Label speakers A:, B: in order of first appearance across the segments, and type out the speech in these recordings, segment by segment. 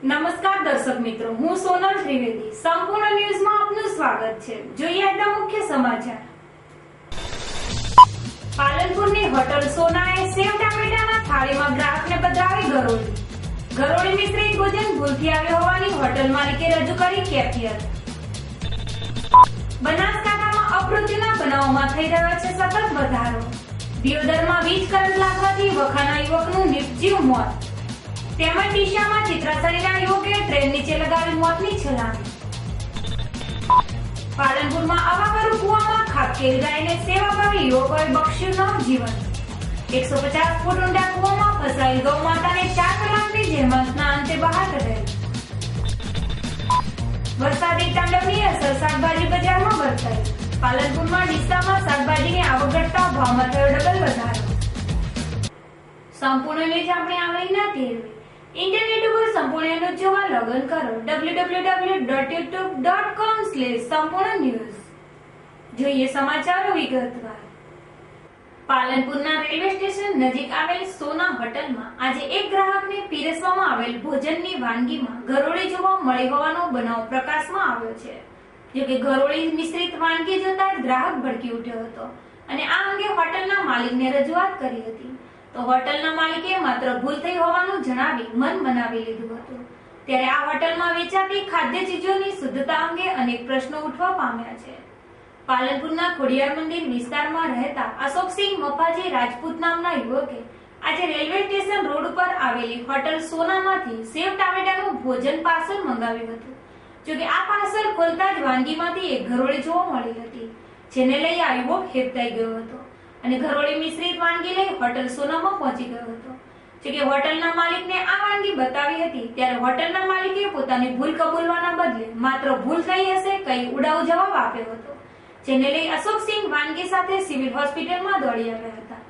A: નમસ્કાર દર્શક મિત્રો, હું સોનલ ત્રિવેદી. સંપૂર્ણ ન્યૂઝમાં આપનું સ્વાગત છે. જોઈએ આજના મુખ્ય સમાચાર. પાલનપુરની હોટલ સોનાએ સેવ ટામેટાના થાળીમાં ગ્રાહકને પધરાવી ગરોળી. ગરોળી મિશ્રિત ભોજન ભૂલથી આવ્યો હોવાની હોટલ માલિકે રજૂ કરી કેફિયત. બનાસકાંઠામાં અપમૃત્યુના બનાવોમાં થઈ રહ્યો છે સતત વધારો. દિયોદરમાં વીજ કરંટ લાગવાથી વખાના યુવકનું નિર્જીવ મોત. તેમજ ડીસામાં ચિત્રાસણીના યુવકે ટ્રેન નીચે લગાવી મોતની છલાંગ. પાલનપુરમાં અવાવરૂ કુવામાં ખાબકેલી ગાયને સેવા અપાવી યુવકોએ બક્ષ્યું નવજીવન. 150 ફૂટ ઊંડા કુવામાં ફસાયેલ ગૌ માતાને 4 કલાકની જહેમતના અંતે બહાર કઢાઈ. વરસાદી તાંડવની અસર શાકભાજી બજારમાં વર્તાઈ. પાલનપુરમાં ડીસામાં શાકભાજીની આવક ઘટતા ભાવમાં થયો ડબલ વધારો. સંપૂર્ણ ન્યૂઝ આપણે આવડીના તેરવી. ઇન્ટરનેટ ઉપર સંપૂર્ણ ન્યૂઝ જોવા લોગિન કરો www.youtube.com/સંપૂર્ણ ન્યૂઝ. જોઈએ સમાચારો વિગતવાર. પાલનપુરના રેલવે સ્ટેશન નજીક આવેલ સોના હોટલમાં આજે એક ગ્રાહકને પીરસવામાં આવેલ ભોજનની વાનગીમાં ગરોળી જોવા મળી હોવાનો બનાવ પ્રકાશમાં આવ્યો છે. જોકે ગરોળી મિશ્રિત વાનગી જોતા ગ્રાહક ભડકી ઉઠ્યો હતો અને આ અંગે હોટલના માલિકને રજૂઆત કરી હતી. તો હોટલના માલિકે માત્ર ભૂલ થઈ હોવાનું જણાવી મન બનાવી લીધું હતું. ત્યારે આ હોટલમાં વેચાતી ખાદ્ય ચીજોની શુદ્ધતા અંગે અનેક પ્રશ્નો ઉઠવા પામ્યા છે. પાલનપુરના ખોડિયાર મંદિર વિસ્તારમાં રહેતા અશોકસિંહ મફાજી રાજપૂત નામના યુવકે આજે રેલવે સ્ટેશન રોડ પર આવેલી હોટલ સોનામાંથી સેવ ટામેટાનું ભોજન પાર્સલ મંગાવ્યું હતું. જોકે આ પાર્સલ ખોલતા જ વાનગીમાંથી એક ગરોળી જોવા મળી હતી, જેને લઈ આ યુવક હેબતાઈ ગયો હતો અને ગરોળી મિશ્રિત વાનગી લઈ હોટલ સોનામાં પહોંચી ગયો હતો. જોકે હોટલના માલિકને આ વાનગી બતાવી હતી ત્યારે હોટલના માલિકે પોતાની ભૂલ કબૂલવાના બદલે માત્ર ભૂલ થઈ હશે કઈ ઉડાવ જવાબ આપ્યો હતો, જેને લઈ અશોકસિંહ વાનગી સાથે સિવિલ હોસ્પિટલમાં દોડી આવ્યા હતા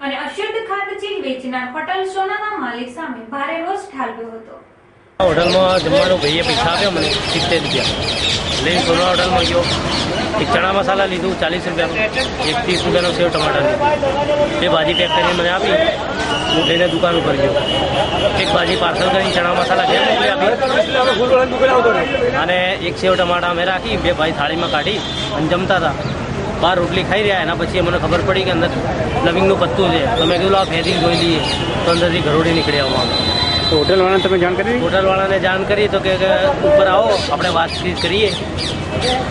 A: અને અશુદ્ધ ખાદ્ય ચીજ વેચનાર હોટલ સોનાના માલિક સામે ભારે રોષ ઠાલવ્યો હતો.
B: હોટલમાં જમવાનું ભાઈએ પૈસા આપ્યો મને 70 રૂપિયા લઈને સોના હોટલમાં ગયો. એક ચણા મસાલા લીધું 40 રૂપિયાનું, એક 30 રૂપિયાનો સેવ ટમાટર લીધું. એ ભાજી પેક કરીને મને આપી. હું લઈને દુકાન ઉપર ગયો. એક ભાજી પાર્સલ કરી ચણા મસાલા ઘેર મોકલી આપી અને એક સેવ ટમાટા અમે રાખી. બે ભાઈ થાળીમાં કાઢી અને જમતા હતા. 12 રોટલી ખાઈ રહ્યા. એના પછી મને ખબર પડી કે અંદર લવિંગનું પત્તું છે. તો મેં કીધું આ ફેંસી જોઈ લઈએ તો અંદરથી ગરોળી નીકળી આવવામાં.
C: તો હોટલવાળાને તમે જાણ કરી?
B: હોટલવાળાને જાણ કરી તો કે ઉપર આવો આપણે વાતચીત કરીએ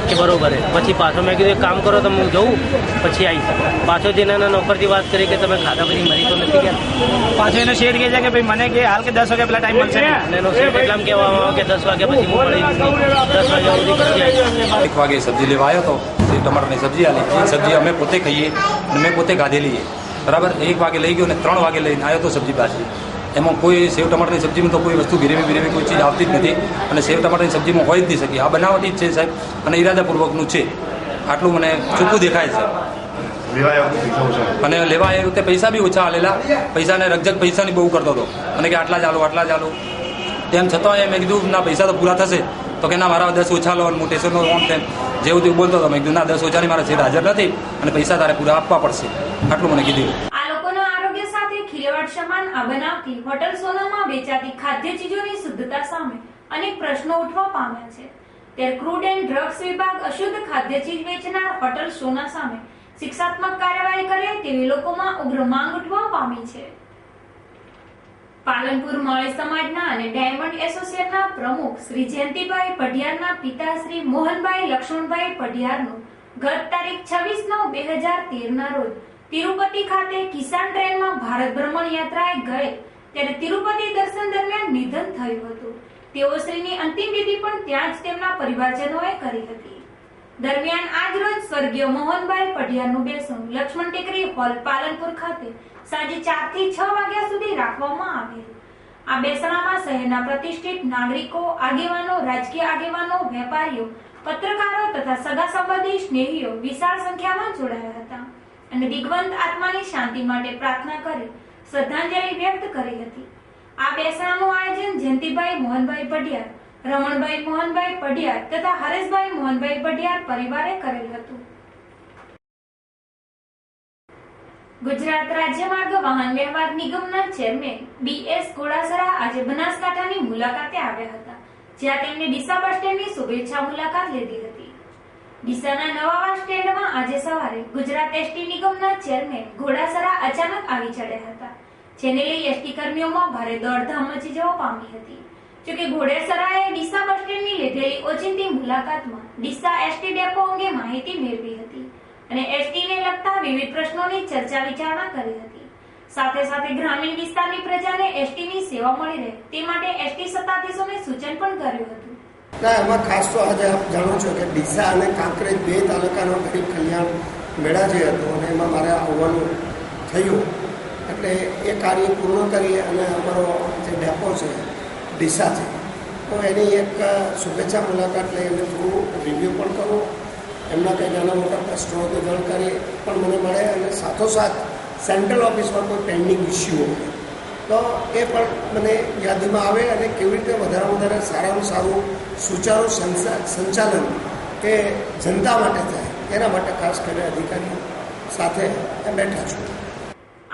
B: કે બરોબર. પછી પાછો મેં કીધું એક કામ કરો તમે હું જઉં પછી આવીશ. પાછો જઈને એના નોકરથી વાત કરી કે તમે ખાધા પછી મરી તો નથી ગયા.
C: પાછો એનો શેઠ કહે છે કે ભાઈ મને કે હાલ કે 10 વાગ્યા પહેલા ટાઈમ મળશે
B: અને એનો શેઠ એટલામાં કહેવામાં આવે કે 10 વાગ્યા પછી હું મળી 10 વાગ્યા સુધી પછી આવીશ.
D: 1 વાગે સબ્જી લેવા આવ્યો તો ટમાટરની સબ્જી આલી. એ સબ્જી અમે પોતે ખાઈએ અને મેં પોતે ગાધેલી છે બરાબર. 1 વાગે લઈ ગયો ને 3 વાગે લઈને આવ્યો તો સબ્જી પાછી. એમાં કોઈ સેવ ટમાટરની સબ્જીમાં તો કોઈ વસ્તુ ગ્રેવી કોઈ ચીજ આવતી જ નથી અને સેવ ટમાટરની સબ્જીમાં હોય જ નહીં શકે. આ બનાવટી જ છે સાહેબ અને ઈરાદાપૂર્વકનું છે. આટલું મને ચોખ્ખું દેખાય છે. અને લેવા એ વખતે પૈસા બી ઓછા આલેલા. પૈસાને રકઝક પૈસાની બહુ કરતો હતો અને કે આટલા ચાલો તેમ છતાં મેં કીધું ના પૈસા તો પૂરા થશે તો કે ના મારા 10 ઓછા લો. હું સ્ટેશનનો ઓન તેમ જેવું તેવું બોલતો હતો. મેં કીધું ના 10 ઓછાની મારા શેઠ હાજર નથી અને પૈસા તારે પૂરા આપવા પડશે. આટલું મને કીધું.
A: સમાન આ બનાવથી હોટલ સોનામાં વેચાતી ખાદ્ય ચીજોની શુદ્ધતા સામે અનેક પ્રશ્નો ઉઠવા પામ્યા છે. ત્યારે ક્રૂડ એન્ડ ડ્રગ્સ વિભાગ અશુદ્ધ ખાદ્ય ચીજ વેચનાર હોટલ સોના સામે શિક્ષાત્મક કાર્યવાહી કરે તેવી લોકોમાં ઉગ્ર માંગ ઉઠવા પામી છે. પાલનપુર માળી સમાજના અને ડાયમંડ એસોસિએશનના પ્રમુખ શ્રી જયંતિભાઈ પઢિયારના પિતા શ્રી મોહનભાઈ લક્ષ્મણભાઈ પઢિયારનું ગત તારીખ 26/9/2013 રોજ તિરુપતિ ખાતે કિસાન ટ્રેનમાં ભારત ભ્રમણ યાત્રાએ ગયે ત્યારે તિરુપતિ દર્શન દરમિયાન નિધન થયું હતું. તેઓશ્રીની અંતિમ વિધિ પણ ત્યાં જ તેમના પરિવારજનોએ કરી હતી. દરમિયાન આજ રોજ સ્વર્ગીય મોહનભાઈ પઢિયારનું બેસણું લક્ષ્મણ ટેકરી હોલ પાલનપુર ખાતે સાંજે 4 થી 6 વાગ્યા સુધી રાખવામાં આવેલ. આ બેસણામાં શહેરના પ્રતિષ્ઠિત નાગરિકો, આગેવાનો, રાજકીય આગેવાનો, વેપારીઓ, પત્રકારો તથા સગા સંબંધી સ્નેહીઓ વિશાળ સંખ્યામાં જોડાયા હતા અને દિગ્વંત આત્માની શાંતિ માટે પ્રાર્થના કરી શ્રદ્ધાંજલિ વ્યક્ત કરી હતી. આ બેસણાનું આયોજન જયંતિભાઈ મોહનભાઈ પઢિયાર, રમણભાઈ મોહનભાઈ પઢિયાર તથા હરેશભાઈ મોહનભાઈ પઢિયાર પરિવારે કરેલ હતું. ગુજરાત રાજ્ય માર્ગ વાહન વ્યવહાર નિગમના ચેરમેન BS ઘોડાસરા આજે બનાસકાંઠાની મુલાકાતે આવ્યા હતા, જ્યાં તેમણે ડીસા બસ સ્ટેન્ડની શુભેચ્છા મુલાકાત લીધી હતી. ડીસાના નવા બસ સ્ટેન્ડમાં આજે સવારે ગુજરાત એસટી નિગમના ચેરમેન ઘોડાસરા અચાનક આવી ચડ્યા હતા, જેને લઈ એસટી કર્મીઓમાં ભારે દોડધામ મચી જવા પામી હતી. જોકે ઘોડાસરાએ ડીસા બસ સ્ટેન્ડની લીધેલી ઓચિંતી મુલાકાતમાં ડીસા એસટી ડેપો અંગે માહિતી મેળવી હતી અને એસટીને લગતા વિવિધ પ્રશ્નોની ચર્ચા વિચારણા કરી હતી. સાથે સાથે ગ્રામીણ વિસ્તારની પ્રજાને એસટીની સેવા મળી રહે તે માટે એસટી સત્તાધીશોને સૂચન પણ કર્યું હતું.
E: ના, એમાં ખાસ તો આજે આપ જાણો છો કે ડીસા અને કાંકરેજ બે તાલુકાનો ગરીબ કલ્યાણ મેળા જે હતો અને એમાં મારે આવવાનું થયું, એટલે એ કાર્ય પૂર્ણ કરી અને અમારો જે ડેપો છે ડીસા છે તો એની એક શુભેચ્છા મુલાકાત લઈ એમને થોડું રિવ્યૂ પણ કરું, એમના કંઈ નાના મોટા પ્રશ્નો તો જાણકારી પણ મને મળે અને સાથોસાથ સેન્ટ્રલ ઓફિસમાં કોઈ પેન્ડિંગ ઇસ્યુ હોય તો એ પણ મને યાદીમાં આવે અને કેવી રીતે વધારે સારામાં સારું સુચારુ સંચાલન એ જનતા માટે થાય એના માટે ખાસ કરીને અધિકારીઓ સાથે બેઠા છું.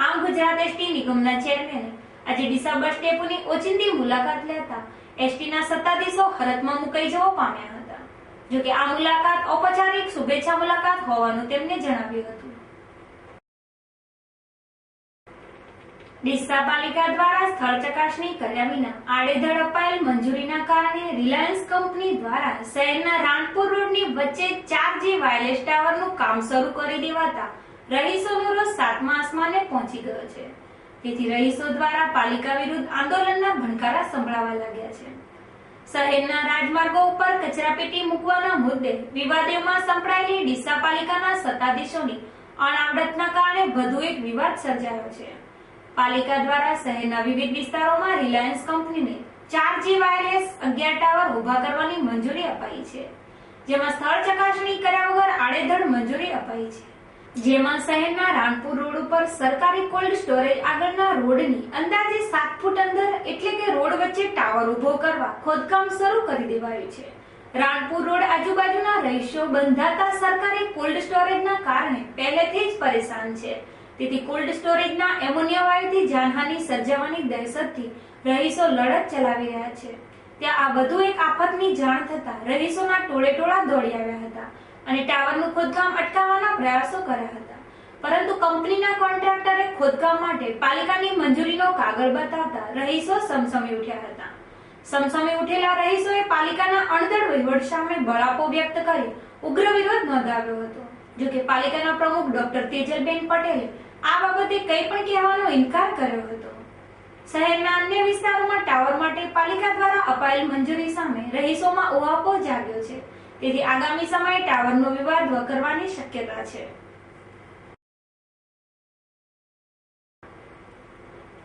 A: આમ ગુજરાત એસટી નિગમના ચેરમેને આજે ડીસા બસ ડેપોની ઓચિંતી મુલાકાત લેતા એસટીના સત્તાધીશો હરતમાં મુકાઈ જવા પામ્યા હતા. જોકે આ મુલાકાત ઔપચારિક શુભેચ્છા મુલાકાત હોવાનું તેમને જણાવ્યું હતું. ડીસા પાલિકા દ્વારા સ્થળ ચકાસણી કર્યા વિના આડેધડ અપાયેલ મંજૂરીના કારણે રિલાયન્સ કંપની દ્વારા શહેરના રાણપુર રોડની વચ્ચે 4G વાયરલેસ ટાવરનું કામ શરૂ કરી દેવાતા રહીશોનો રોષ સાતમા આસમાને પહોંચી ગયો છે. તેથી રહીશો દ્વારા પાલિકા વિરુદ્ધ આંદોલનના ભણકારા સંભળાવા લાગ્યા છે. શહેરના રાજમાર્ગો ઉપર કચરાપેટી મૂકવાના મુદ્દે વિવાદોમાં સંકળાયેલી ડીસા પાલિકાના સત્તાધીશોની અણાવડતના કારણે વધુ એક વિવાદ સર્જાયો છે. પાલિકા દ્વારા શહેરના વિવિધ વિસ્તારોમાં રિલાયન્સ કંપનીને 4G વાયરલેસ 11 ટાવર ઉભા કરવાની મંજૂરી અપાઈ છે, જેમાં સ્થળ ચકાસણી કર્યા વગર આડેધડ મંજૂરી અપાઈ છે. જેમાં શહેરના રાણપુર રોડ ઉપર સરકારી કોલ્ડ સ્ટોરેજ આગળના રોડની અંદાજે 7 ફૂટ અંદર એટલે કે રોડ વચ્ચે ટાવર ઉભો કરવા ખોદકામ શરૂ કરી દેવાયું છે. રાણપુર રોડ આજુબાજુના રહીશો બંધાતા સરકારી કોલ્ડ સ્ટોરેજના કારણે પહેલેથી જ પરેશાન છે. તેથી કોલ્ડ સ્ટોરેજના એમોનિયા વાયુથી જાનહાનિ સર્જાવાની દહેશતથી રહીશો લડત ચલાવી રહ્યા છે. ત્યાં આ વધુ એક આફતની જાણ થતા રહીશોના ટોળેટોળા દોડી આવ્યા હતા અને ટાવરનું ખોદકામ અટકાવવાના પ્રયાસો કર્યા હતા, પરંતુ કંપનીના કોન્ટ્રાક્ટરે ખોદકામ માટે પાલિકાની મંજૂરીનો કાગળ બતાવતા રહીશો સમસમી ઉઠ્યા હતા. સમસમી ઉઠેલા રહીશોએ પાલિકાના અણધડ વહીવટ સામે બળાપો વ્યક્ત કરી ઉગ્ર વિરોધ નોંધાવ્યો હતો. જોકે પાલિકાના પ્રમુખ ડોક્ટર તેજલબેન પટેલે આ બાબતે કંઈ પણ કહેવાનો ઇનકાર કર્યો હતો. શહેરના અન્ય વિસ્તારોમાં ટાવર માટે પાલિકા દ્વારા અપાયેલ મંજૂરી સામે રહીશોમાં ઉહાપો જાગ્યો છે. તેથી આગામી સમયે ટાવરનો વિવાદ વકરવાની શક્યતા છે.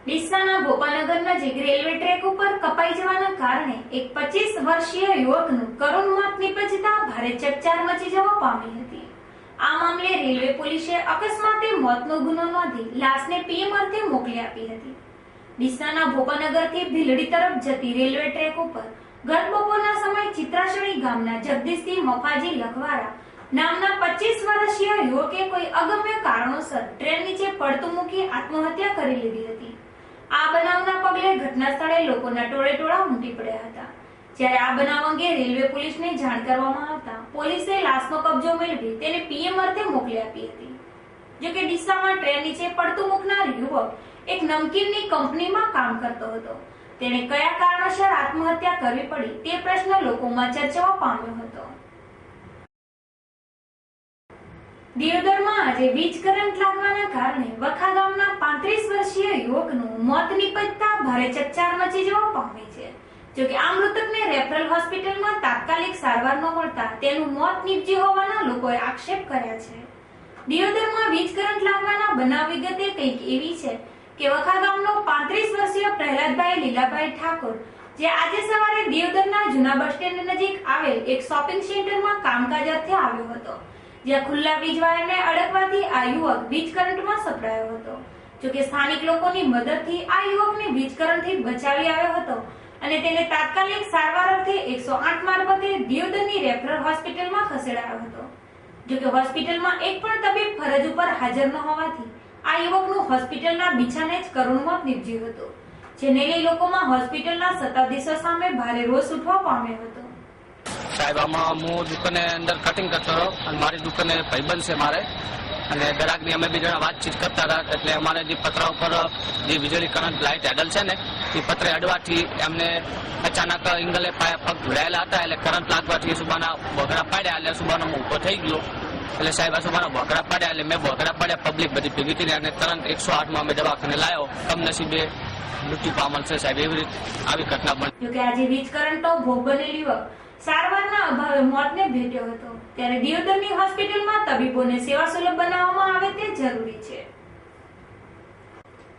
A: ડીસાના ભોપાનગર નજીક રેલવે ટ્રેક ઉપર કપાઈ જવાના કારણે એક 25 વર્ષીય યુવકનું કરુણ મોત નીપજતા ભારે ચકચાર મચી જવા પામી હતી. આ મામલે રેલવે પોલીસે અકસ્માતે મોતનો ગુનો નોંધી લાશને પીએમ અર્થે મોકલી આપી હતી. ડીસાના ભોપાનગરથી ભીલડી તરફ જતી રેલવે ટ્રેક ઉપર ગત બપોરના સમયે ચિત્રાસણી ગામના જગદીશસિંહ મફાજી લખવારા નામના 25 વર્ષીય યુવકે કોઈ અગમ્ય કારણોસર ટ્રેન નીચે પડતું મૂકી આત્મહત્યા કરી લીધી હતી. આ બનાવના પગલે ઘટના સ્થળે લોકોના ટોળેટોળા ઉમટી પડ્યા હતા. જ્યારે આ બનાવ અંગે રેલવે પોલીસને જાણ કરવામાં આવતા પોલીસે લાશનો કબજો મેળવી તેને પીએમ અર્થે મોકલી આપી હતી. જોકે ડીસામાં ટ્રેન નીચે પડતું મૂકનાર યુવક એક નમકીનની કંપનીમાં કામ કરતો હતો. તેણે કયા કારણોસર આત્મહત્યા કરવી પડી તે પ્રશ્ન લોકોમાં ચર્ચાઓ પામ્યો હતો. દિયોદરમાં આજે વીજ કરંટ લાગવાના કારણે વખા ગામના 35 વર્ષીય યુવકનું મોત નીપજતા ભારે ચકચાર મચી જવા પામી છે. જોકે આ મૃતકને રેફરલ હોસ્પિટલમાં તાત્કાલિક સારવાર ન મળતા તેનું મોત નીપજ્યું હોવાના લોકોએ આક્ષેપ કર્યા છે. દિયોદરમાં વીજ કરંટ લાગવાના બનાવ વિગતે કંઈક એવી છે કે વખા ગામનો 35 વર્ષીય પ્રહલાદભાઈ લીલાભાઈ ઠાકોર જે આજે સવારે દિયોદરના જૂના બસ સ્ટેન્ડ નજીક આવેલ એક શોપિંગ સેન્ટરમાં કામકાજ અર્થે આવ્યો હતો, જ્યાં ખુલ્લા વીજ વાયરને અડકવાથી આ યુવક વીજ કરંટમાં સપડાયો હતો. જોકે સ્થાનિક લોકોની મદદથી આ યુવકને વીજ કરંટથી બચાવી આવ્યો હતો અને તેને તાત્કાલિક સારવાર અર્થે 108 મારફતે દિયોદરની રેફરલ હોસ્પિટલમાં ખસેડાયો હતો. જોકે હોસ્પિટલમાં એક પણ તબીબ ફરજ ઉપર હાજર ન હોવાથી આ યુવકનું હોસ્પિટલના બિછાને જ કરુણ મોત નીપજ્યું હતું, જેને લઈ લોકોમાં હોસ્પિટલના સત્તાધીશો સામે ભારે રોષ ઉઠવા પામ્યો હતો.
F: સાહેબ, આમાં હું દુકાને અંદર કટિંગ કરતો હતો અને મારી દુકાને ભાઈબંધ છે મારે, અને ગ્રાહકની અમે બે જણા વાતચીત કરતા હતા. એટલે અમારે જે પતરા ઉપર જે વીજળી કરંટ લાઇટ હેડલ છે ને, એ પતરે અડવાથી એમને અચાનક ઇંગલે પગ ભીડાયેલા હતા. એટલે કરંટ લાગવાથી સુબાના બોગડા પાડ્યા. એટલે સુબાનો ઊભો થઈ ગયો. એટલે સાહેબ, આ સુબાના બોગડા પાડ્યા. એટલે મેં બોગડા પાડ્યા, પબ્લિક બધી ભેગી કરી અને તરત 108માં અમે દવાખાને લાવ્યો. કમનસીબે મૃત્યુ પામેલ છે સાહેબ. એવી રીતે આવી ઘટના બની.
A: જોકે આજે વીજ કરંટનો ભોગ બનેલ યુવક સારવારના અભાવે મોતને ભેટ્યો હતો, ત્યારે દિયોદરની હોસ્પિટલમાં તબીબોને સેવા સુલભ બનાવવામાં આવે તે જરૂરી છે.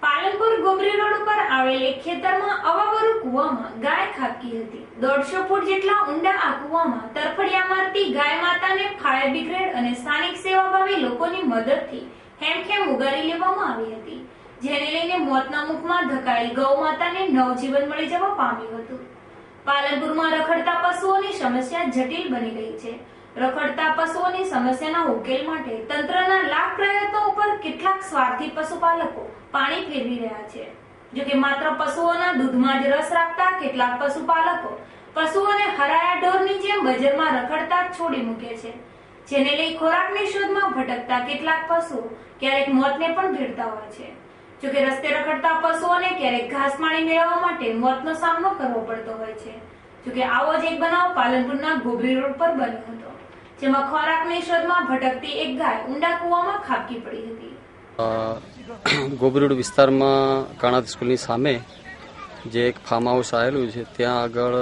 A: પાલનપુર ગોબરી રોડ ઉપર આવેલ એક ખેતરમાં અવાવરુ કુવામાં ગાય ખાબકી હતી. 150 ફૂટ જેટલા ઊંડા આ કુવામાં તરફડિયા મારતી ગાય માતાને ફાયર બ્રિગેડ અને સ્થાનિક સેવાભાવી લોકોની મદદથી હેમખેમ ઉગારી લેવામાં આવી હતી, જેને લઈને મોતના મુખમાં ધકાયેલ ગૌ માતાને નવજીવન મળી જવા પામ્યું હતું. પાલનપુરમાં રખડતા પશુઓની સમસ્યા જટિલ બની ગઈ છે. રખડતા પશુઓની સમસ્યાના ઉકેલ માટે તંત્રના લાખ પ્રયત્નો ઉપર કેટલાક સ્વાર્થી પશુપાલકો પાણી ફેરવી રહ્યા છે. જોકે માત્ર પશુઓના દૂધમાં જ રસ રાખતા કેટલાક પશુપાલકો પશુઓને હરાયા ઢોરની જેમ બજારમાં રખડતા છોડી મૂકે છે, જેને લઈ ખોરાકની શોધમાં ભટકતા કેટલાક પશુઓ ક્યારેક મોતને પણ ભેટતા હોય છે. જોકે રસ્તે રખડતા પશુઓને ક્યારેક ઘાસ પાણી મેળવવા માટે મોતનો સામનો કરવો પડતો હોય છે. જોકે આવો જ એક બનાવ પાલનપુરના ગોબરી રોડ પર બન્યો હતો, જેમાં ખોરાકની શોધમાં ભટકતી એક ગાય ઊંડા કૂવામાં ખાબકી પડી હતી.
G: ગોબરી રોડ વિસ્તારમાં કાણાદ સ્કૂલની સામે જે એક ફાર્મ હાઉસ આવેલું છે, ત્યાં આગળ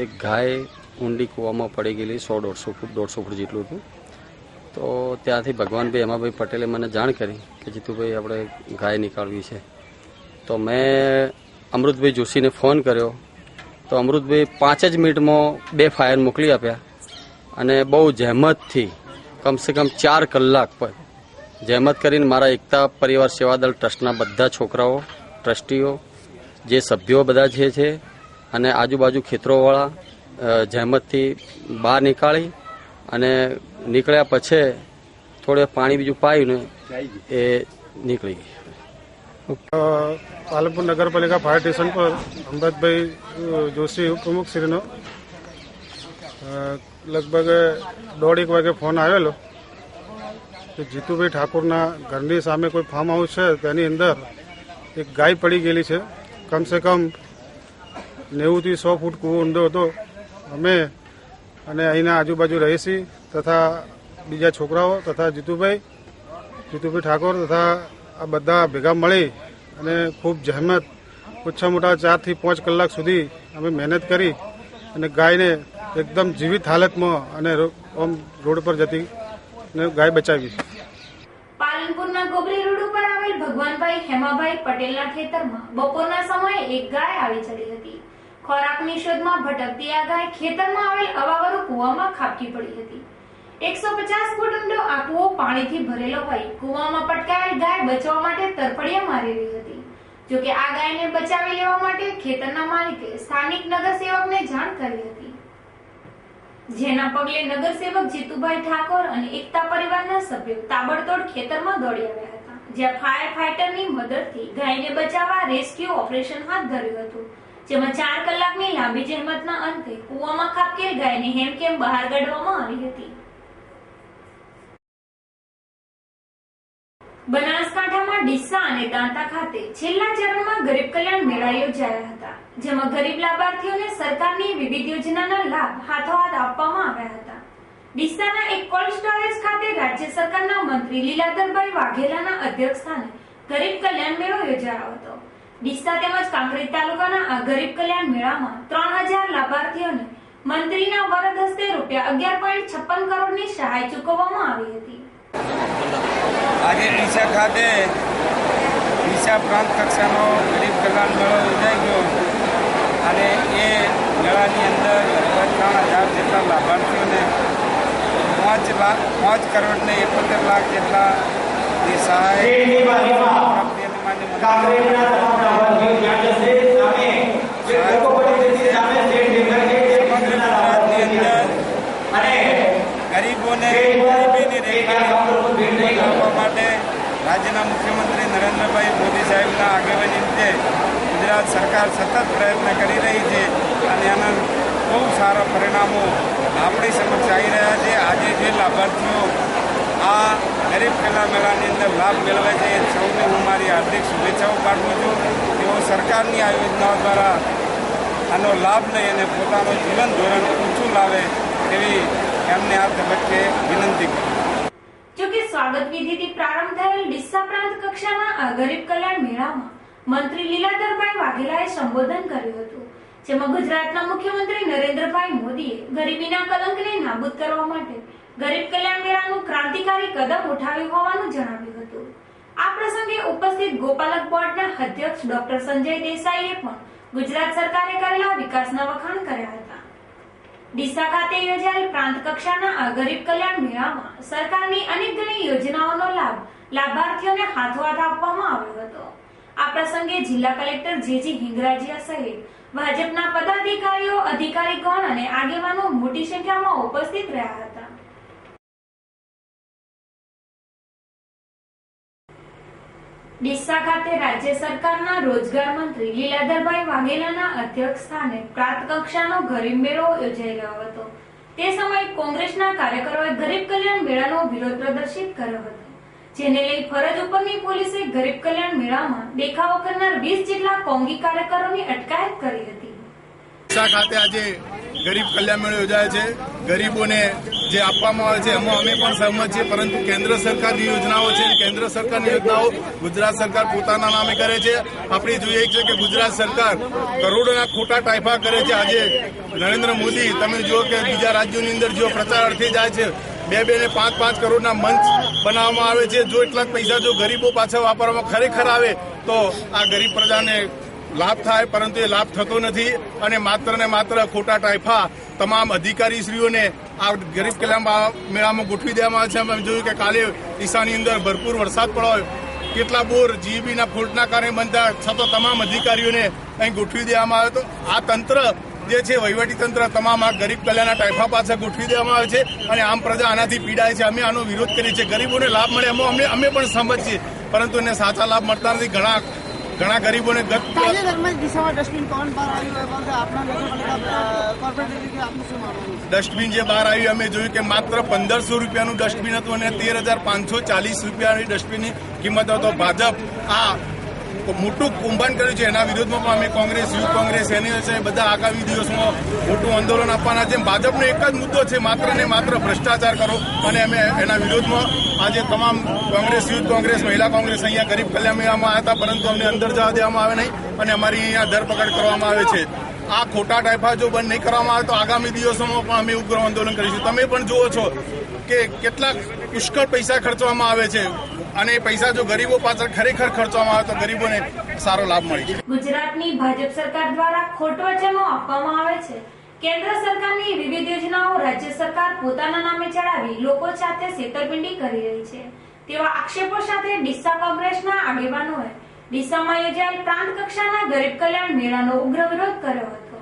G: એક ગાય ઊંડી કૂવામાં પડી ગયેલી. 100-150 ફૂટ જેટલું હતું. તો ત્યાંથી ભગવાનભાઈ હેમાભાઈ પટેલે મને જાણ કરી કે જીતુભાઈ આપણે ગાય નીકાળવી છે. તો મેં અમૃતભાઈ જોશીને ફોન કર્યો. તો અમૃતભાઈ 5 જ મિનિટમાં 2 ફાયર મોકલી આપ્યા અને બહુ જહેમતથી કમસે કમ 4 કલાક પર જહેમત કરીને મારા એકતા પરિવાર સેવાદળ ટ્રસ્ટના બધા છોકરાઓ, ટ્રસ્ટીઓ, જે સભ્યો બધા છે અને આજુબાજુ ખેતરોવાળા જહેમતથી બહાર નીકાળી અને નીકળ્યા પછી થોડે પાણી બીજું પાયું ને એ નીકળી ગઈ.
H: પાલનપુર નગરપાલિકા ફાયર સ્ટેશન પર અમૃતભાઈ જોશી ઉપપ્રમુખશ્રીનો લગભગ 1:30 વાગે ફોન આવેલો કે જીતુભાઈ ઠાકોરના ઘરની સામે કોઈ ફાર્મ હાઉસ છે, તેની અંદર એક ગાય પડી ગયેલી છે. કમસે કમ 90 થી 100 ફૂટ કૂવો ઊંડો હતો. અમે અને અહીંના આજુબાજુ રહીશી તથા બીજા છોકરાઓ તથા જીતુભાઈ ઠાકોર તથા આ બધા ભેગા મળી અને ખૂબ જહેમત ઓછા મોટા 4 થી 5 કલાક સુધી અમે મહેનત કરી અને ગાયને એકદમ જીવિત હાલતમાં અને રોડ પર જતી ને ગાય બચાવી.
A: પાલનપુરના ગોબરી રોડ ઉપર આવેલ ભગવાનભાઈ હેમાભાઈ પટેલના ખેતરમાં બપોરના સમયે એક ગાય આવી ચડી હતી. ખોરાકની શોધમાં ભટકતી આ ગાય ખેતરમાં આવેલ અવાવરુ કૂવામાં ખાબકી પડી હતી. 150 ફૂટ ઊંડો આ કૂવો પાણીથી ભરેલો હોય કૂવામાં પટકાયેલ ગાય બચવા માટે તરફડિયા મારી રહી હતી. જોકે આ ગાયને બચાવી લેવા માટે ખેતરના માલિકે સ્થાનિક નગરસેવકને જાણ કરી હતી, જેના પગલે નગરસેવક જીતુભાઈ ઠાકોર અને એકતા પરિવારના સભ્યો તાબડતોડ ખેતરમાં દોડી આવ્યા હતા, જ્યાં ફાયર ફાઈટરની મદદથી ગાયને બચાવવા રેસ્ક્યુ ઓપરેશન હાથ ધર્યું હતું, જેમાં 4 કલાકની લાંબી જહેમતના અંતે કૂવામાં ખાબકેલ ગાયને હેમખેમ બહાર કાઢવામાં આવી હતી. બનાસકાંઠામાં ડીસા અને દાંતા ખાતે છેલ્લા ચરણમાં ગરીબ કલ્યાણ મેળા યોજાયા હતા, જેમાં ગરીબ લાભાર્થીઓને સરકારની વિવિધ યોજનાના લાભ હાથોહાથ આપવામાં આવ્યા હતા. ડીસાના એક કોલ્ડ સ્ટોરેજ ખાતે રાજ્ય સરકારના મંત્રી લીલાધરભાઈ વાઘેલાના અધ્યક્ષસ્થાને ગરીબ કલ્યાણ મેળો યોજાયો હતો. ડીસા તેમજ કાંકરેજ તાલુકાના આ ગરીબ કલ્યાણ મેળામાં 3000 લાભાર્થીઓને મંત્રીના વરદ હસ્તે ₹11.56 કરોડની સહાય ચૂકવવામાં આવી હતી.
I: આજે ડીસા ખાતે ડીસા પ્રાંત કક્ષાનો ગરીબ કલ્યાણ મેળો યોજાઈ ગયો અને એ મેળાની અંદર 3000 જેટલા લાભાર્થીઓને 5 કરોડ ને 71 લાખ જેટલા જે સહાય ગરીબોને ગરીબીની રેખાની માટે રાજ્યના સાહેબના આગેવાની રીતે ગુજરાત સરકાર સતત પ્રયત્ન કરી રહી છે અને એના બહુ સારા પરિણામો આપણી સમક્ષ આવી રહ્યા છે. આજે જે લાભાર્થીઓ આ ગરીબ કલ્યાણ મેળાની અંદર લાભ મેળવે છે એ સૌને હું મારી હાર્દિક શુભેચ્છાઓ પાઠવું છું. તેઓ સરકારની આ યોજનાઓ દ્વારા આનો લાભ લઈ અને પોતાનું જીવન ધોરણ ઊંચું લાવે એવી એમને આ તબક્કે વિનંતી કરું.
A: જોકે સ્વાગત વિધિથી પ્રારંભ થયેલ ડીસા પ્રાંત કક્ષાના આ ગરીબ કલ્યાણ મેળામાં મંત્રી લીલાધરભાઈ વાઘેલાએ સંબોધન કર્યું હતું, જેમાં ગુજરાતના મુખ્યમંત્રી નરેન્દ્રભાઈ મોદીએ ગરીબીના કલંકને નાબૂદ કરવા માટે ગરીબ કલ્યાણ મેળાનું ક્રાંતિકારી કદમ ઉઠાવ્યું હોવાનું જણાવ્યું હતું. આ પ્રસંગે ઉપસ્થિત ગોપાલક બોર્ડના અધ્યક્ષ ડોક્ટર સંજય દેસાઈએ પણ ગુજરાત સરકારે કરેલા વિકાસના વખાણ કર્યા હતા. ડીસા ખાતે યોજાયેલ પ્રાંત કક્ષાના આ ગરીબ કલ્યાણ મેળામાં સરકારની અનેક ઘણી યોજનાઓનો લાભ લાભાર્થીઓને હાથોહાથ આપવામાં આવ્યો હતો. આ પ્રસંગે જિલ્લા કલેક્ટર જેજી હિંગરાજીયા સહિત ભાજપના પદાધિકારીઓ, અધિકારીગણ અને આગેવાનો મોટી સંખ્યામાં ઉપસ્થિત રહ્યા હતા. ડીસા ખાતે રાજ્ય સરકારના રોજગાર મંત્રી લીલાધરભાઈ વાઘેલાના અધ્યક્ષ સ્થાને પ્રાંત કક્ષાનો ગરીબ મેળો યોજાઈ ગયો હતો. તે સમયે કોંગ્રેસના કાર્યકરોએ ગરીબ કલ્યાણ મેળાનો વિરોધ પ્રદર્શિત કર્યો હતો, જેને લઈ ફરજ ઉપરની પોલીસે ગરીબ કલ્યાણ મેળામાં દેખાવો કરનાર 20 જેટલા કોંગી કાર્યકરોની અટકાયત કરી હતી.
J: ડીસા ખાતે આજે ગરીબ કલ્યાણ મેળો યોજાય છે. ગરીબોને જે આપવામાં આવે છે એમાં અમે પણ સહમત છીએ, પરંતુ કેન્દ્ર સરકારની યોજનાઓ છે, કેન્દ્ર સરકારની યોજનાઓ ગુજરાત સરકાર પોતાના નામે કરે છે. આપણે જોઈએ છે કે ગુજરાત સરકાર કરોડોના ખોટા ટાઈફા કરે છે. આજે નરેન્દ્ર મોદી તમે જુઓ કે બીજા રાજ્યોની અંદર જો પ્રચાર અર્થે જાય છે 2 ને 5 કરોડના મંચ બનાવવામાં આવે છે. જો એટલા જ પૈસા જો ગરીબો પાછા વાપરવામાં ખરેખર આવે તો આ ગરીબ પ્રજાને લાભ થાય, પરંતુ એ લાભ થતો નથી અને માત્ર ને માત્ર ખોટા ટાઈફા તમામ અધિકારીશ્રીઓને આ ગરીબ કલ્યાણ મેળામાં ગોઠવી દેવામાં આવે છે. અમે જોયું કે કાલે ડીસાની અંદર ભરપૂર વરસાદ પડ્યો, કેટલા બોર જીબીના ફોલ્ટના કારણે બંધા, છતાં તમામ અધિકારીઓને અહીં ગોઠવી દેવામાં આવે. તો આ તંત્ર જે છે વહીવટી તંત્ર તમામ આ ગરીબ કલ્યાણના ટાઈફા પાછળ ગોઠવી દેવામાં આવે છે અને આમ પ્રજા આનાથી પીડાય છે. અમે આનો વિરોધ કરીએ છીએ. ગરીબોને લાભ મળે એમાં અમે પણ સહમત છીએ, પરંતુ એને સાચા લાભ મળતા નથી. ઘણા ગરીબોને ડસ્ટબિન જે બહાર આવ્યું અમે જોયું કે માત્ર 1500 રૂપિયાનું ડસ્ટબિન હતું અને 13,540 રૂપિયાની ડસ્ટબિનની કિંમત હતો. ભાજપ આ મોટું કૌભાંડ કર્યું છે. એના વિરોધમાં પણ અમે કોંગ્રેસ, યુથ કોંગ્રેસ એની છે બધા આગામી દિવસમાં મોટું આંદોલન આપવાના છે. ભાજપનો એક જ મુદ્દો છે, માત્ર ને માત્ર ભ્રષ્ટાચાર કરો, અને અમે એના વિરોધમાં આજે તમામ કોંગ્રેસ, યુથ કોંગ્રેસ, મહિલા કોંગ્રેસ અહીંયા ગરીબ કલ્યાણ મેળામાં આવ્યા હતા, પરંતુ અમને અંદર જવા દેવામાં આવે નહીં અને અમારી અહીંયા ધરપકડ કરવામાં આવે છે. આ ખોટા ટાઈફા જો બંધ નહીં કરવામાં આવે તો આગામી દિવસોમાં પણ અમે ઉગ્ર આંદોલન કરીશું. તમે પણ જુઓ છો કે કેટલાક પુષ્કળ પૈસા ખર્ચવામાં આવે છે અને પૈસા જો ગરીબો પાછળ ખરેખર ખર્ચવામાં આવે તો ગરીબોને સારો લાભ મળે.
A: ગુજરાતની ભાજપ સરકાર દ્વારા ખોટા વચનો આપવામાં આવે છે. કેન્દ્ર સરકારની વિવિધ યોજનાઓ રાજ્ય સરકાર પોતાના નામે ચડાવી લોકો સાથે છેતરપિંડી કરી રહી છે તેવા આક્ષેપો સાથે ડીસા કોંગ્રેસના આગેવાનોએ ડીસામાં યોજાયેલ પ્રાંત કક્ષાના ગરીબ કલ્યાણ મેળાનો ઉગ્ર વિરોધ કર્યો હતો,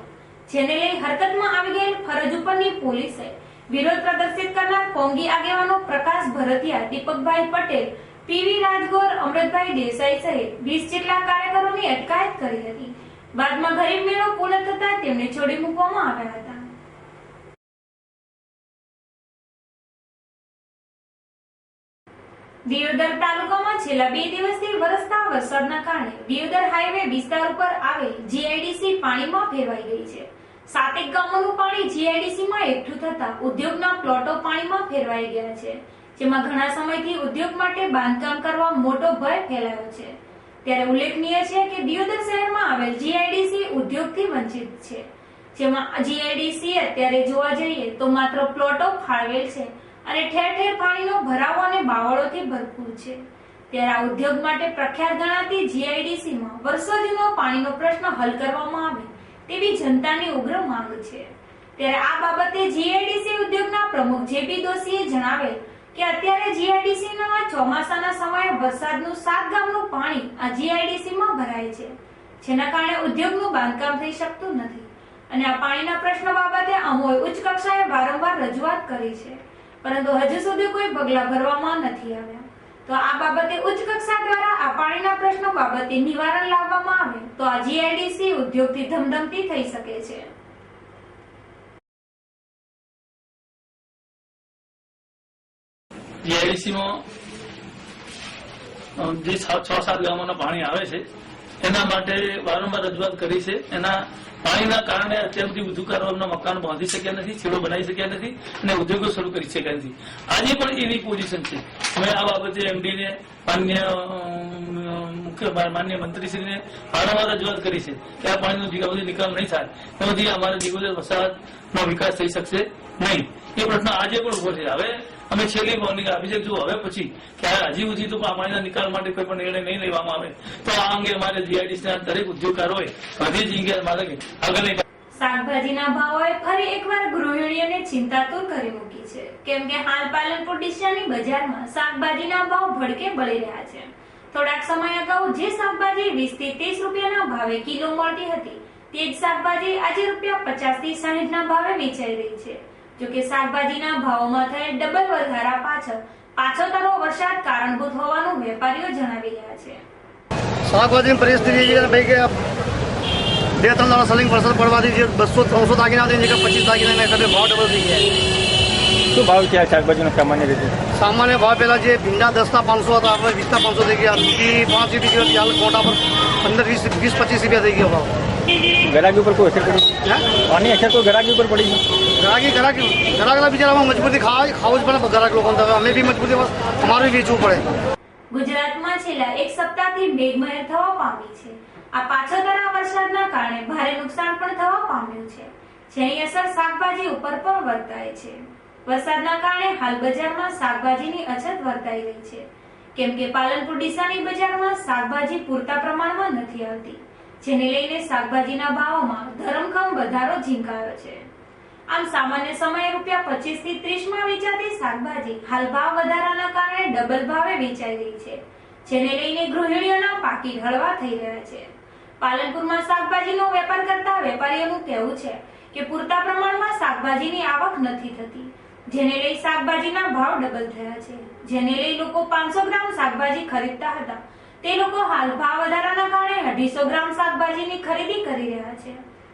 A: જેને લઈ હરકતમાં આવી ગયેલ ફરજ ઉપરની પોલીસે વિરોધ પ્રદર્શિત કરનાર કોંગી આગેવાનો પ્રકાશ ભરતિયા, દીપકભાઈ પટેલ, પીવી રાજગોર, અમૃતભાઈ દેસાઈ સહિત 20 જેટલા કાર્યકરોની અટકાયત કરી હતી. બાદમાં ગરીબ મેળો પૂર્ણ થતા તેમને છોડી મૂકવામાં આવ્યા હતા. દિયોદર તાલુકામાં છેલ્લા 2 દિવસથી વરસતા વરસાદના કારણે દિયોદર હાઈવે વિસ્તાર ઉપર આવેલ જીઆઈડીસી પાણીમાં ફેરવાઈ ગઈ છે. 7 ગામોનું પાણી જીઆઈડીસીમાં એકઠું થતા ઉદ્યોગના પ્લોટો પાણીમાં ફેરવાઈ ગયા છે, જેમાં ઘણા સમયથી ઉદ્યોગ માટે બાંધકામ કરવા મોટો ભય ફેલાયો છે. ત્યારે ઉલ્લેખનીય છે કે દિયોદર શહેરમાં આવેલ જીઆઈડીસી ઉદ્યોગથી વંચિત છે, જેમાં જીઆઈડીસી અત્યારે જોવા જઈએ તો માત્ર પ્લોટો ફાળવેલ છે અને ઠેર ઠેર પાણીનો ભરાવો અને બાવળોથી ભરપૂર છે. ત્યારે આ ઉદ્યોગ માટે પ્રખ્યાત ગણાતી જીઆઈડીસીમાં વર્ષો જૂનો પાણીનો પ્રશ્ન હલ કરવામાં આવે તેવી જનતાની ઉગ્ર માંગ છે. ત્યારે આ બાબતે જીઆઈડીસી ઉદ્યોગના પ્રમુખ જેબી દોશીએ જણાવેલ કે અત્યારે જીઆઈડીસીના ચોમાસાના સમયે વરસાદનું 7 ગામનું પાણી આ જીઆઈડીસીમાં ભરાય છે, જેના કારણે ઉદ્યોગનું બાંધકામ થઈ શકતું નથી અને આ પાણીના પ્રશ્ન બાબતે અમોએ ઉચ્ચ કક્ષાએ વારંવાર રજૂઆત કરી છે, પરંતુ હજુ સુધી કોઈ પગલાં ભરવામાં નથી આવ્યા. તો આ બાબતે ઉચ્ચ કક્ષા દ્વારા આ પાણીના પ્રશ્નો બાબતે નિવારણ લાવવામાં આવે તો આ જીઆઈડીસી ઉદ્યોગથી ધમધમતી થઈ શકે છે.
K: જીઆઈડીસીમાં જે 6-7 ગામોના પાણી આવે છે એના માટે વારંવાર રજૂઆત કરી છે. એના પાણીના કારણે અત્યાર સુધી ઉદ્યોગકારો મકાનો બાંધી શક્યા નથી, છેડો બનાવી શક્યા નથી અને ઉદ્યોગો શરૂ કરી શક્યા નથી. આજે પણ એની પોઝિશન છે. અમે આ બાબતે એમડીને માન્ય મંત્રીશ્રીને વારંવાર રજૂઆત કરી છે કે આ પાણીનો જીગાવથી નિકાલ નહીં થાય એમાંથી અમારા જીગોદર વસાહતનો વિકાસ થઈ શકશે નહીં. એ પ્રશ્ન આજે પણ ઉભો છે. હવે અમે છેલ્લી વોર્નિંગ આપી છે જો હવે પછી કે હજી સુધી તો આ પાણીના નિકાલ માટે કોઈ પણ નિર્ણય નહીં લેવામાં આવે તો આ અંગે અમારે જીઆઈડીસીના દરેક ઉદ્યોગકારોએ બધી જ અંગે મારે આગળ નહીં.
A: શાકભાજીના ભાવોએ ફરી એકવાર ગૃહિણીઓને ચિંતાતુર કરી મૂકી છે, કેમ કે હાલ પાલનપુર ડીસાની બજારમાં શાકભાજીના ભાવ ભડકે બળી રહ્યા છે. થોડાક સમય અગાઉ જે શાકભાજી 20 થી 30 રૂપિયાના ભાવે કિલો મળતી હતી તે જ શાકભાજી આજે ₹50 થી 60 ના ભાવે વેચાઈ રહી છે. જોકે શાકભાજીના ભાવોમાં થયેલ ડબલ વધારા પાછોતરો વરસાદ કારણભૂત હોવાનું વેપારીઓ જણાવી રહ્યા છે.
L: શાકભાજીની પરિસ્થિતિ છે ભાઈ કે 2-3 દાડા સલિંગ વરસાદ પડવાથી જે 200-300 દાગીના હતી 25 દાગીના ભાવ ડબલ થઈ ગયા.
C: શું ભાવ છે શાકભાજીનો સામાન્ય રીતે?
L: સામાન્ય ભાવ પહેલા જે ભીંડા 10 ના 500 હતા આપણે 20 ના 500 થઈ ગયા. દૂધી 5 રૂપિયા હાલ કોટા પર 15-20-25 રૂપિયા થઈ ગયો ભાવ.
C: ગ્રાહકી ઉપર કોઈ અસર પડી? આની અસર કોઈ ગ્રાહકી ઉપર પડી?
L: ગ્રાહકના બિચારામાં મજબૂતી ખાવું જ પડે ગ્રાહક લોકોને. અમે બી મજબૂતી અમારે વેચવું પડે.
A: ગુજરાતમાં છેલ્લા એક સપ્તાહથી મેઘમહેર થવા પામી છે. આ પાછોતરા વરસાદના કારણે ભારે નુકસાન પણ થવા પામ્યું છે, જેની અસર શાકભાજી ઉપર પણ વર્તાય છે. વરસાદના કારણે હાલ બજારમાં શાકભાજીની અછત વર્તાઈ રહી છે, કેમ કે પાલનપુર ડીસાની બજારમાં શાકભાજી પૂરતા પ્રમાણમાં નથી આવતી, જેને લઈને શાકભાજીના ભાવોમાં ધરમખમ વધારો ઝીંકાયો છે. આમ સામાન્ય સમયે ₹25 થી 30 માં વેચાતી શાકભાજી હાલ ભાવ વધારાના કારણે ડબલ ભાવે વેચાઈ રહી છે, જેને લઈને ગૃહિણીઓના પાકીટ હળવા થઈ રહ્યા છે. પાલનપુરમાં શાકભાજીનો વેપાર કરતા વેપારીઓનું કહેવું છે કે પૂરતા પ્રમાણમાં શાકભાજીની આવક નથી થતી, જેને લઈ શાકભાજીના ભાવ ડબલ થયા છે. જેને લઈ લોકો 500 ગ્રામ શાકભાજી ખરીદતા હતા તે લોકો હાલ ભાવ વધારાના કારણે 250 ગ્રામ શાકભાજીની ખરીદી કરી રહ્યા છે,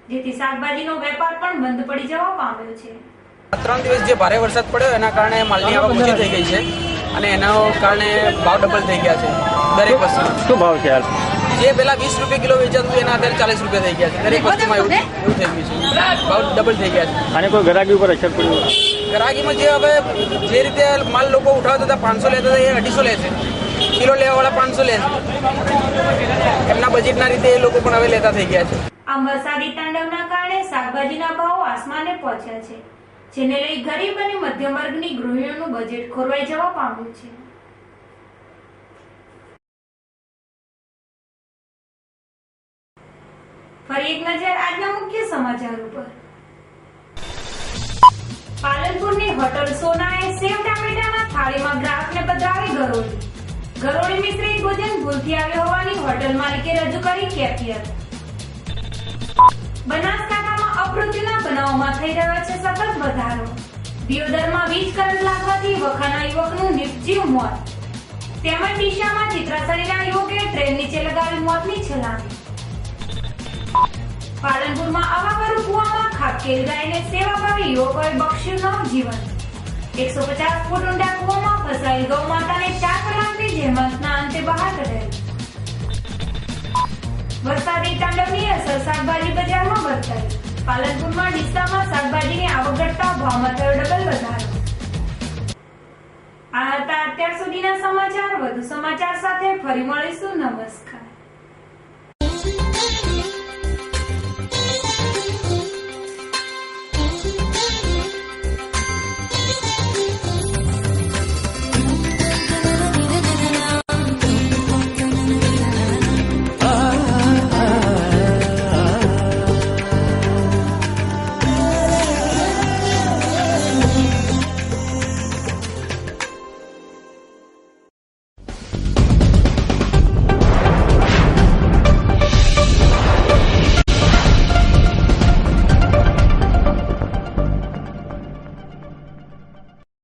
A: જેથી શાકભાજીનો વેપાર પણ બંધ પડી જવા પામ્યો છે.
M: 3 દિવસ જે ભારે વરસાદ પડ્યો એના કારણે માલની આવક ઓછી થઈ ગઈ છે અને એના કારણે ભાવ ડબલ થઈ ગયા છે દરેક વસ્તુ.
C: શું ભાવ છે હાલ?
M: જે પેલા 20 રૂપિયા કિલો વેચાતું એના અત્યારે 40 રૂપિયા થઈ ગયા છે. દરેક વસ્તુમાં એવું થઈ ગયું છે, ભાવ ડબલ થઈ ગયા છે.
C: આને કોઈ ગ્રાહકી ઉપર અસર પડી?
M: ગ્રાહકીમાં જે હવે જે રીતે માલ લોકો ઉઠાવતા હતા 500 લેતા હતા એ 250 લે છે. કિલો લેવાવાળા 500 લે છે. એમના બજેટના રીતે એ લોકો પણ હવે લેતા થઈ ગયા છે.
A: આમ વરસાદી તાંડવના કારણે શાકભાજીના ભાવો આસમાને પહોંચ્યા છે, જેને લઈ ગરીબ અને મધ્યમ વર્ગની ગૃહિણીઓનું બજેટ ખોરવાઈ જવા પામ્યું છે. ફરી એક નજર આજના મુખ્ય સમાચાર ઉપર. પાલનપુરની હોટલ સોનાએ સેવ ટામેટાના થાળીમાં ગ્રાહકને પધરાવી ગરોળી મિશ્રિત ભોજન ભૂલથી આવ્યો હોવાની હોટલ માલિકે રજૂ કરી કેફિયત. બનાસકાંઠામાં અપમૃત્યુના બનાવોમાં થઈ રહ્યો છે સતત વધારો. દિયોદરમાં વીજ કરંટ લાગવાથી વખાના યુવકનું નિર્જીવ મોત. તેમજ ડીસામાં ચિત્રાસણીના યુવકે ટ્રેન નીચે લગાવી મોતની છલાંગ. પાલનપુરમાં અવાવરુ કુવામાં ખાબકેલી ગાયને સેવાભાવી યુવકોએ બક્ષ્યું નવજીવન. 150 ફૂટ ઊંડા કુવામાં ફસાયેલ ગૌ માતાને 4 કલાકની જહેમતના અંતે બહાર કઢાઈ. વરસાદી તાંડવની અસર શાકભાજી બજારમાં વર્તાઈ. પાલનપુરમાં ડીસામાં શાકભાજીની આવક ઘટતા ભાવમાં થયો ડબલ વધારો. આ હતા અત્યાર સુધીના સમાચાર. વધુ સમાચાર સાથે ફરી મળીશું. નમસ્કાર.